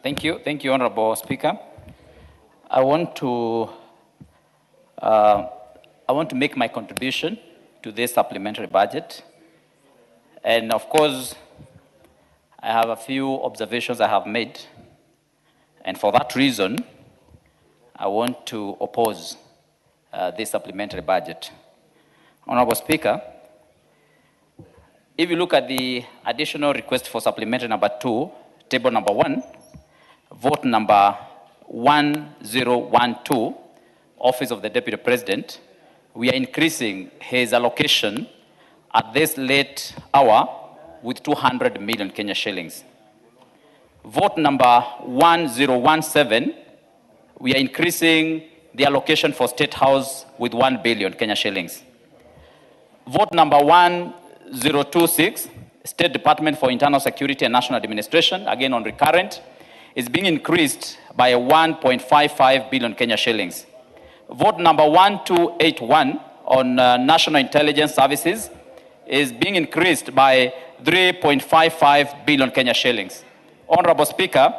Thank you, Honorable Speaker. I want to make my contribution to this supplementary budget. And of course, I have a few observations I have made. And for that reason, I want to oppose this supplementary budget. Honorable Speaker, if you look at the additional request for supplementary number 2, table number 1, vote number 1012, Office of the Deputy President, we are increasing his allocation at this late hour with 200 million Kenya shillings. Vote number 1017, we are increasing the allocation for State House with 1 billion Kenya shillings. Vote number 1026, State Department for Internal Security and National Administration, again on recurrent, is being increased by 1.55 billion Kenya shillings. Vote number 1281 on National Intelligence Services is being increased by 3.55 billion Kenya shillings. Honorable Speaker,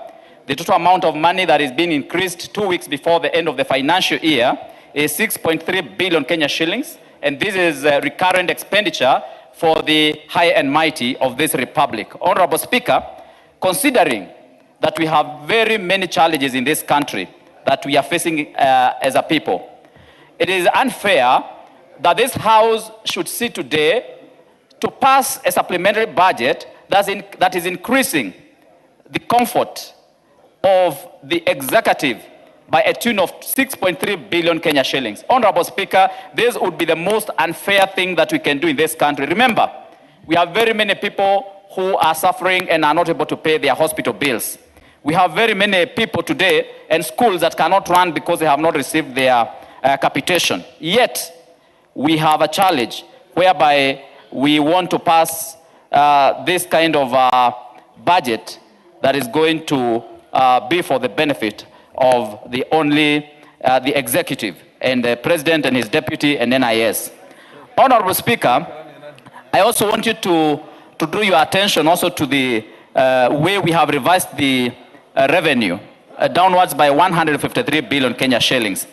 the total amount of money that is being increased 2 weeks before the end of the financial year is 6.3 billion Kenya shillings, and this is recurrent expenditure for the high and mighty of this republic. Honorable Speaker, considering that we have very many challenges in this country that we are facing as a people, it is unfair that this House should sit today to pass a supplementary budget that is increasing the comfort of the executive by a tune of 6.3 billion Kenya shillings. Honorable Speaker, this would be the most unfair thing that we can do in this country. Remember, we have very many people who are suffering and are not able to pay their hospital bills. We have very many people today and schools that cannot run because they have not received their capitation. Yet, we have a challenge whereby we want to pass this kind of budget that is going to be for the benefit of the executive and the president and his deputy and NIS. Honorable Speaker, I also want you to draw your attention also to the way we have revised the revenue downwards by 153 billion Kenya shillings.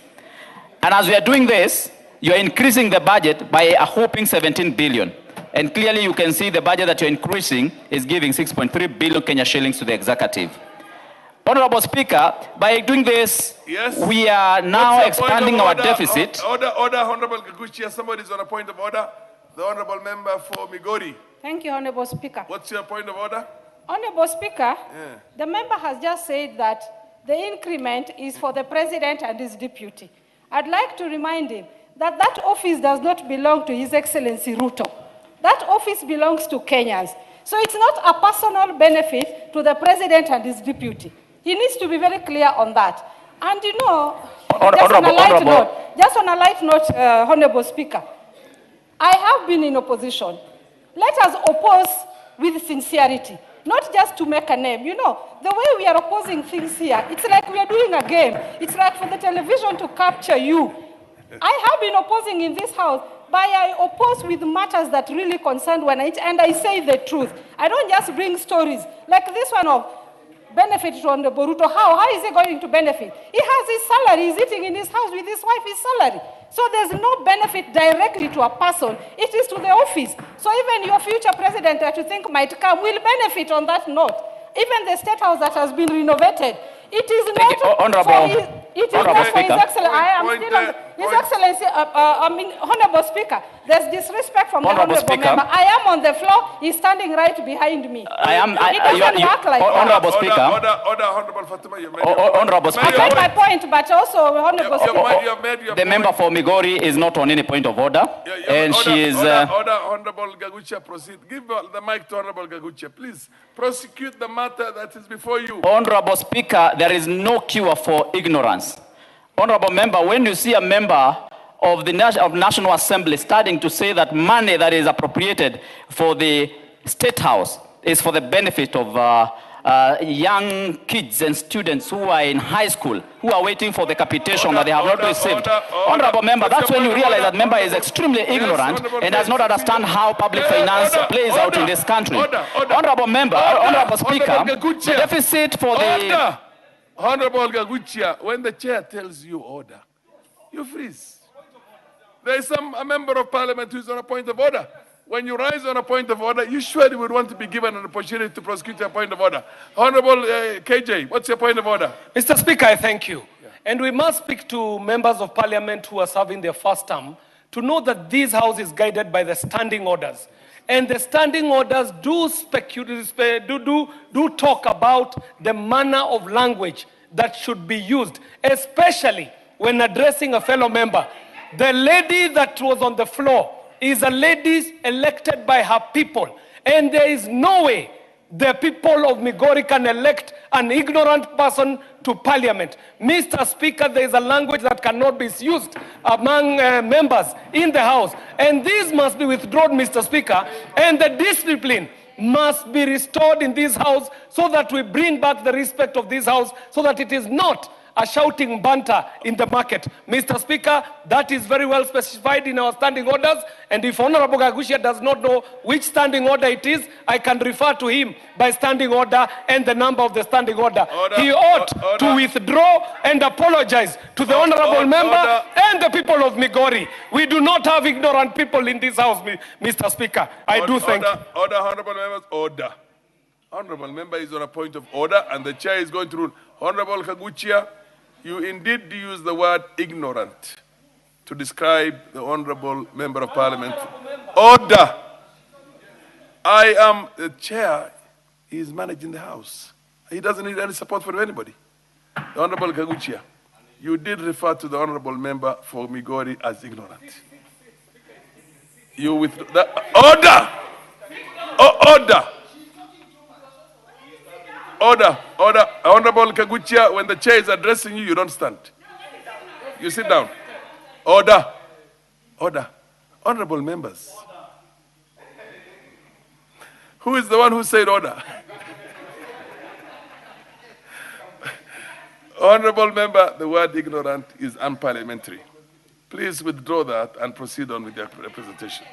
And as we are doing this, you are increasing the budget by a whopping 17 billion. And clearly you can see the budget that you're increasing is giving 6.3 billion Kenya shillings to the executive. Honorable Speaker, by doing this, yes, we are now expanding our deficit. Order, Honorable Kaguchia. Somebody's on a point of order. The Honorable Member for Migori. Thank you, Honorable Speaker. What's your point of order? Honorable Speaker, the member has just said that the increment is for the President and his deputy. I'd like to remind him that that office does not belong to His Excellency Ruto. That office belongs to Kenyans. So it's not a personal benefit to the President and his deputy. He needs to be very clear on that. And you know, just on a light note, Honorable Speaker, I have been in opposition. Let us oppose with sincerity, not just to make a name. You know, the way we are opposing things here, it's like we are doing a game. It's like for the television to capture you. I have been opposing in this House, but I oppose with matters that really concern one, and I say the truth. I don't just bring stories like this one of benefit to Honorable Ruto. How is he going to benefit? He has his salary. He's eating in his house with his wife, his salary. So there's no benefit directly to a person. It is to the office. So even your future president that you think might come will benefit on that note. Even the State House that has been renovated, it is not for His Excellency. I am still on His Excellency, Honorable Speaker. There's disrespect from the Honorable Member. I am on the floor. He's standing right behind me. Honorable Speaker. Order, Honorable Fatima. Honorable Speaker. I made my point, but also Honorable Speaker. The member for Migori is not on any point of order, and she is. Order, Honorable Kaguchia, proceed. Give the mic to Honorable Kaguchia, please. Prosecute the matter that is before you. Honorable Speaker, there is no cure for ignorance. Honorable Member, when you see a member of the National Assembly starting to say that money that is appropriated for the State House is for the benefit of young kids and students who are in high school, who are waiting for the capitation that they have not received. Honorable Member, that's when you realize that member is extremely ignorant and does not understand how public finance plays out in this country. Honorable Member, Honorable Speaker, the deficit for the Honorable Kaguchia, when the chair tells you order, you freeze. There is a member of parliament who is on a point of order. When you rise on a point of order, you surely would want to be given an opportunity to prosecute your point of order. Honorable KJ, what's your point of order? Mr. Speaker, I thank you. Yeah. And we must speak to members of parliament who are serving their first term to know that this house is guided by the standing orders. And the standing orders do talk about the manner of language that should be used, especially when addressing a fellow member. The lady that was on the floor is a lady elected by her people. And there is no way the people of Migori can elect an ignorant person to parliament. Mr. Speaker, there is a language that cannot be used among members in the House. And this must be withdrawn, Mr. Speaker. And the discipline must be restored in this House so that we bring back the respect of this House so that it is not a shouting banter in the market. Mr. Speaker, that is very well specified in our standing orders, and if Honorable Kaguchia does not know which standing order it is, I can refer to him by standing order and the number of the standing order. He ought to withdraw and apologize to the honorable member and the people of Migori. We do not have ignorant people in this House, Mr. Speaker. I do thank you. Order, honorable members, order. Honorable member is on a point of order, and the chair is going to rule. Honorable Kaguchia, you indeed use the word ignorant to describe the honorable member of parliament. Order. I am the chair. He is managing the house. He doesn't need any support from anybody. The honorable Kaguchia, you did refer to the honorable member for Migori as ignorant. You with the order. Order. Order, order. Honorable Kaguchia, when the chair is addressing you, you don't stand. You sit down. Order. Order. Honorable members. Who is the one who said order? Honorable member, the word ignorant is unparliamentary. Please withdraw that and proceed on with your representation.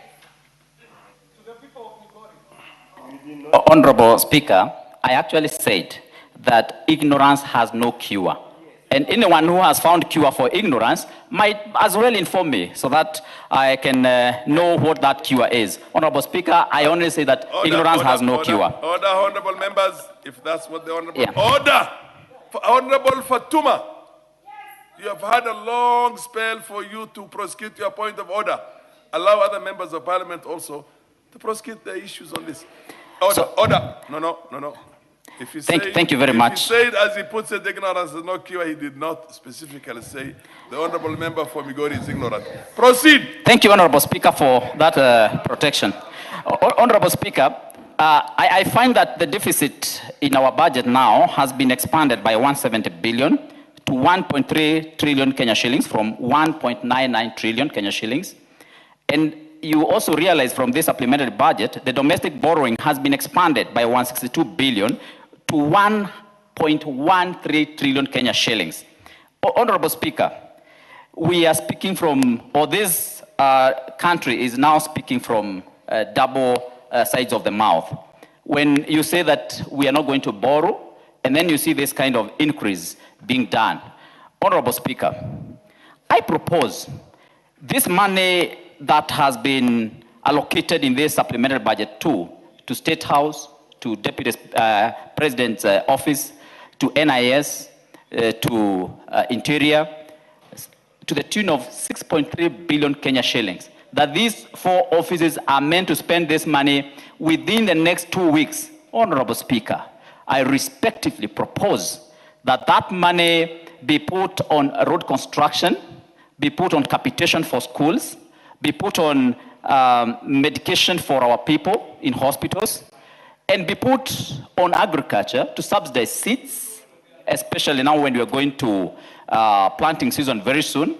Honorable Speaker, I actually said that ignorance has no cure. And anyone who has found cure for ignorance might as well inform me so that I can know what that cure is. Honorable Speaker, I only say that ignorance has no cure. Order, honorable members, if that's what the honorable... Yeah. Order! Honorable Fatuma, you have had a long spell for you to prosecute your point of order. Allow other members of parliament also to prosecute the issues on this. Order, order. No. If you thank you very much. He said, as he puts it, ignorance is no cure. He did not specifically say the honorable member for Migori is ignorant. Proceed. Thank you, Honorable Speaker, for that protection. Honorable Speaker, I find that the deficit in our budget now has been expanded by 170 billion to 1.3 trillion Kenya shillings from 1.99 trillion Kenya shillings. And you also realize from this supplementary budget, the domestic borrowing has been expanded by 162 billion to 1.13 trillion Kenya shillings. Honorable Speaker, we are speaking from, or this country is now speaking from double sides of the mouth. When you say that we are not going to borrow, and then you see this kind of increase being done. Honorable Speaker, I propose this money that has been allocated in this supplementary budget to State House, to Deputy President's office, to NIS, to Interior, to the tune of 6.3 billion Kenya shillings. That these four offices are meant to spend this money within the next 2 weeks. Honorable Speaker, I respectively propose that that money be put on road construction, be put on capitation for schools, be put on medication for our people in hospitals, and be put on agriculture to subsidize seeds, especially now when we are going to planting season very soon,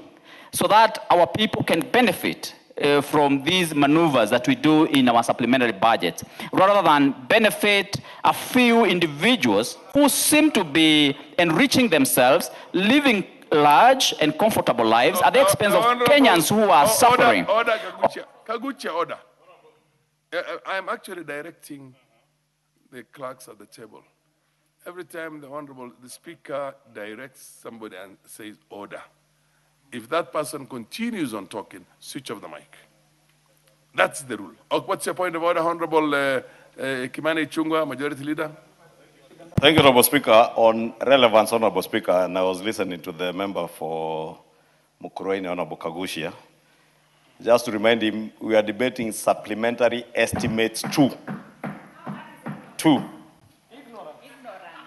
so that our people can benefit from these maneuvers that we do in our supplementary budget, rather than benefit a few individuals who seem to be enriching themselves, living large and comfortable lives at the expense of Kenyans who are suffering. Order, Kaguchia, order. I am actually directing the clerks at the table every time the Speaker directs somebody and says order, if that person continues on talking, switch off the mic. That's the rule. What's your point of order, Honorable Kimani Ichungwah, Majority Leader? Thank you, Honorable Speaker. On relevance, Honorable Speaker, and I was listening to the member for Mukurweini, Honorable Kaguchia. Just to remind him, we are debating supplementary estimates two.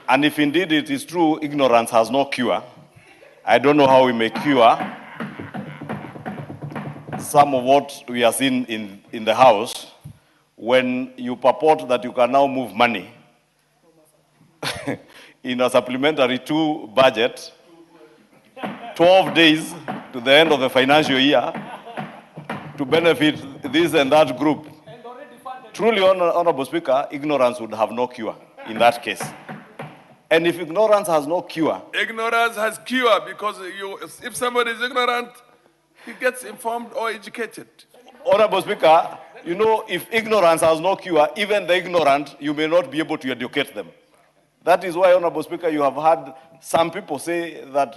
And if indeed it is true, ignorance has no cure, I don't know how we may cure some of what we are seeing in the House when you purport that you can now move money in a supplementary 2 budget, 12 days to the end of the financial year to benefit this and that group. Truly, Honorable Speaker, ignorance would have no cure in that case. And if ignorance has no cure... Ignorance has cure because if somebody is ignorant, he gets informed or educated. Honorable Speaker, you know, if ignorance has no cure, even the ignorant, you may not be able to educate them. That is why, Honorable Speaker, you have had some people say that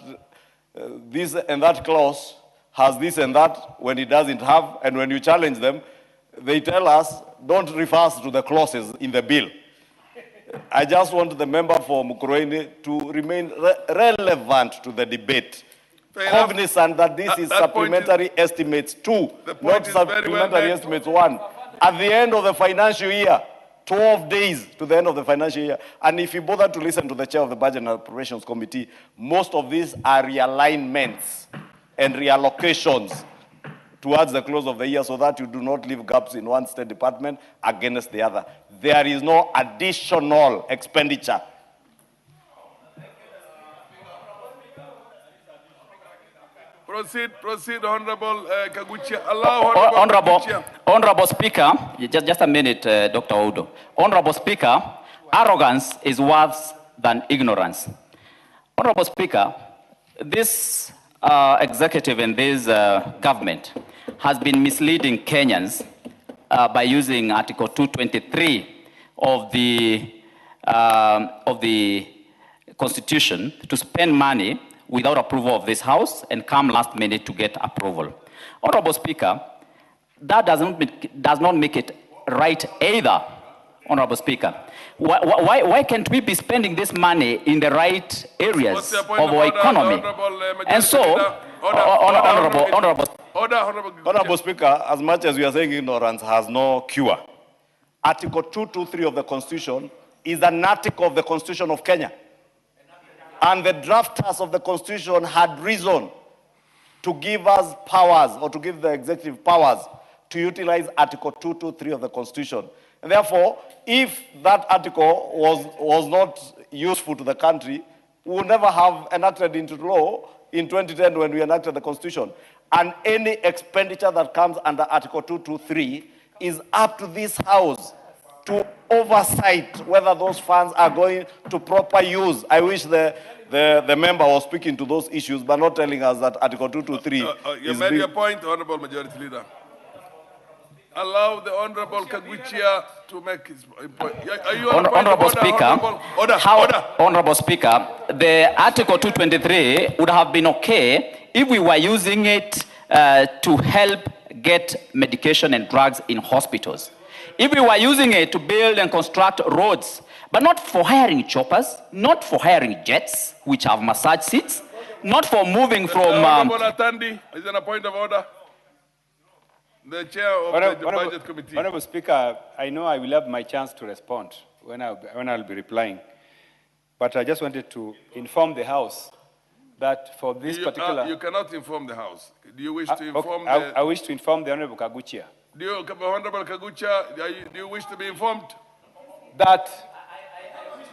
this and that clause has this and that when it doesn't have, and when you challenge them, they tell us, don't refer to the clauses in the bill. I just want the member for Mukurweini to remain relevant to the debate. Cognizant that this is supplementary estimates 2, not supplementary estimates 1. At the end of the financial year, 12 days to the end of the financial year. And if you bother to listen to the chair of the Budget and Appropriations Committee, most of these are realignments and reallocations towards the close of the year so that you do not leave gaps in one state department against the other. There is no additional expenditure. Proceed, Honorable Kaguchia. Allow Honorable Speaker, just a minute, Dr. Oudo. Honorable Speaker, arrogance is worse than ignorance. Honorable Speaker, this executive and this government has been misleading Kenyans by using Article 223 of the Constitution to spend money without approval of this House and come last minute to get approval. Honorable Speaker, that does not make it right either, Honorable Speaker. Why can't we be spending this money in the right areas of our economy? And so, Honorable Speaker, as much as we are saying ignorance has no cure, Article 223 of the Constitution is an article of the Constitution of Kenya. And the drafters of the Constitution had reason to give us powers, or to give the executive powers, to utilize Article 223 of the Constitution. And therefore, if that article was not useful to the country, we would never have enacted into law in 2010 when we enacted the Constitution. And any expenditure that comes under Article 223 is up to this House to oversight whether those funds are going to proper use. I wish the member was speaking to those issues, but not telling us that Article 223 you made your point, Honorable Majority Leader. Allow the Honorable Kaguchia to make his point. Are you Honorable Speaker, Honorable Speaker, the Article 223 would have been okay if we were using it to help get medication and drugs in hospitals. If we were using it to build and construct roads, but not for hiring choppers, not for hiring jets, which have massage seats, not for moving from... Honorable Atandi, is there a point of order? The chair of the Budget Committee. Honorable Speaker, I know I will have my chance to respond when I'll be replying. But I just wanted to inform the House that for this particular... You cannot inform the House. Do you wish to inform I wish to inform the Honorable Kaguchia. Honorable Kaguchia, do you wish to be informed? That...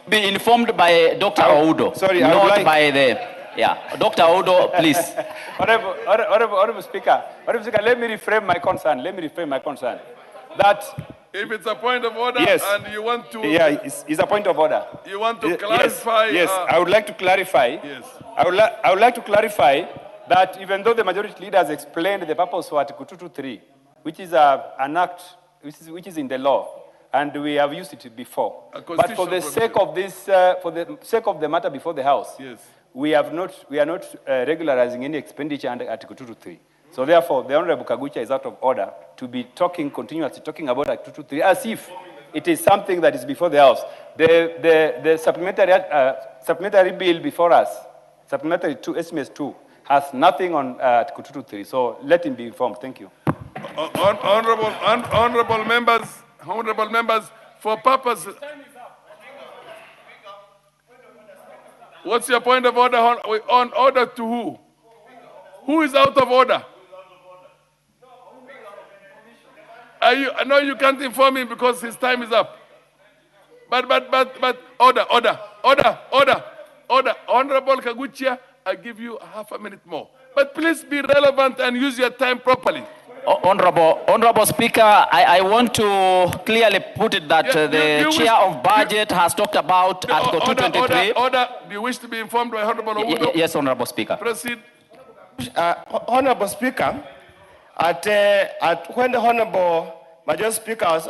Be informed by Dr. Oudo. Sorry, not by the... Yeah, Dr. Oudo, please. Honorable Speaker, let me reframe my concern. That if it's a point of order, yes, and you want to... Yeah, it's a point of order. You want to clarify... Yes, I would like to clarify. Yes. I would like to clarify that even though the majority leader has explained the purpose of Article 223, which is an act which is in the law, and we have used it before. But for the constitutional sake of this, for the sake of the matter before the House, Yes. we are not regularizing any expenditure under Article 223. So therefore, the Honorable Kaguchia is out of order to be continuously talking about Article 223 as if it is something that is before the House. The supplementary bill before us, supplementary 2, SMS 2, has nothing on Article 223. So let him be informed. Thank you. Honorable members, for purpose. What's your point of order? On order to who? Who is out of order? No, you can't inform him because his time is up. But order. Honorable Kaguchia, I give you half a minute more. But please be relevant and use your time properly. Honorable Speaker, I want to clearly put it that the chair of budget has talked about Article 223. Order. Do you wish to be informed by Honorable Oudo? Yes, Honorable Speaker. Proceed. Honorable Speaker, when the Honorable Majority Speaker,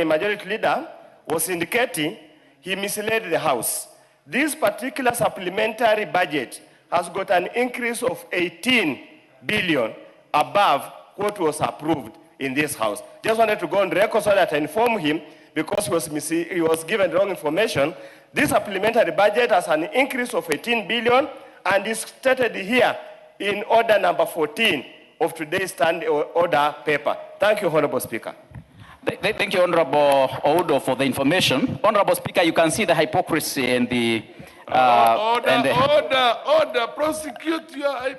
Majority Leader was indicating, he misled the House. This particular supplementary budget has got an increase of 18 billion above what was approved in this House. Just wanted to go on record so that I inform him, because he was given wrong information. This supplementary budget has an increase of 18 billion and is stated here in order number 14 of today's standing order paper. Thank you, Honorable Speaker. Thank you, Honorable Oudo, for the information. Honorable Speaker, you can see the hypocrisy and the... Order. Prosecute your...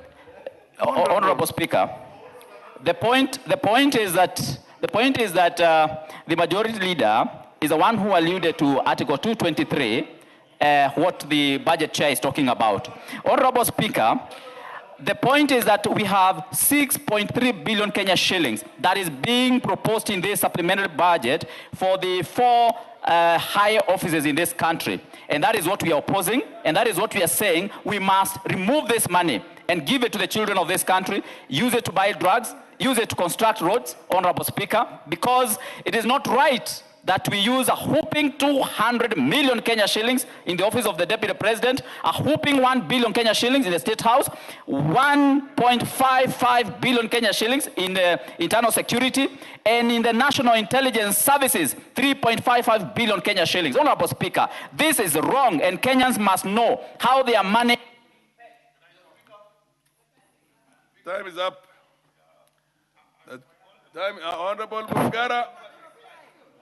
Honorable Speaker, the point is that the majority leader is the one who alluded to Article 223, what the budget chair is talking about. Honorable Speaker, the point is that we have 6.3 billion Kenya shillings that is being proposed in this supplementary budget for the 4 higher offices in this country. And that is what we are opposing, and that is what we are saying. We must remove this money and give it to the children of this country, use it to buy drugs, use it to construct roads, Honorable Speaker, because it is not right that we use a whopping 200 million Kenya shillings in the office of the Deputy President, a whopping 1 billion Kenya shillings in the State House, 1.55 billion Kenya shillings in the internal security, and in the National Intelligence Services, 3.55 billion Kenya shillings. Honorable Speaker, this is wrong, and Kenyans must know how their money... Time is up. Honorable Murugara.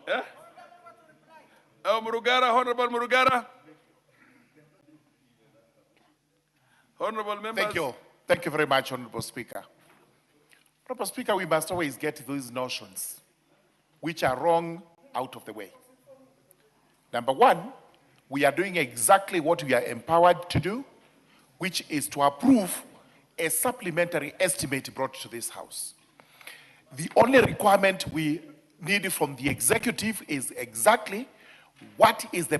Yeah? Honorable Murugara. Honorable members. Thank you very much, Honorable Speaker. Honorable Speaker, we must always get these notions which are wrong out of the way. Number one, we are doing exactly what we are empowered to do, which is to approve a supplementary estimate brought to this House. The only requirement we need from the executive is exactly what is the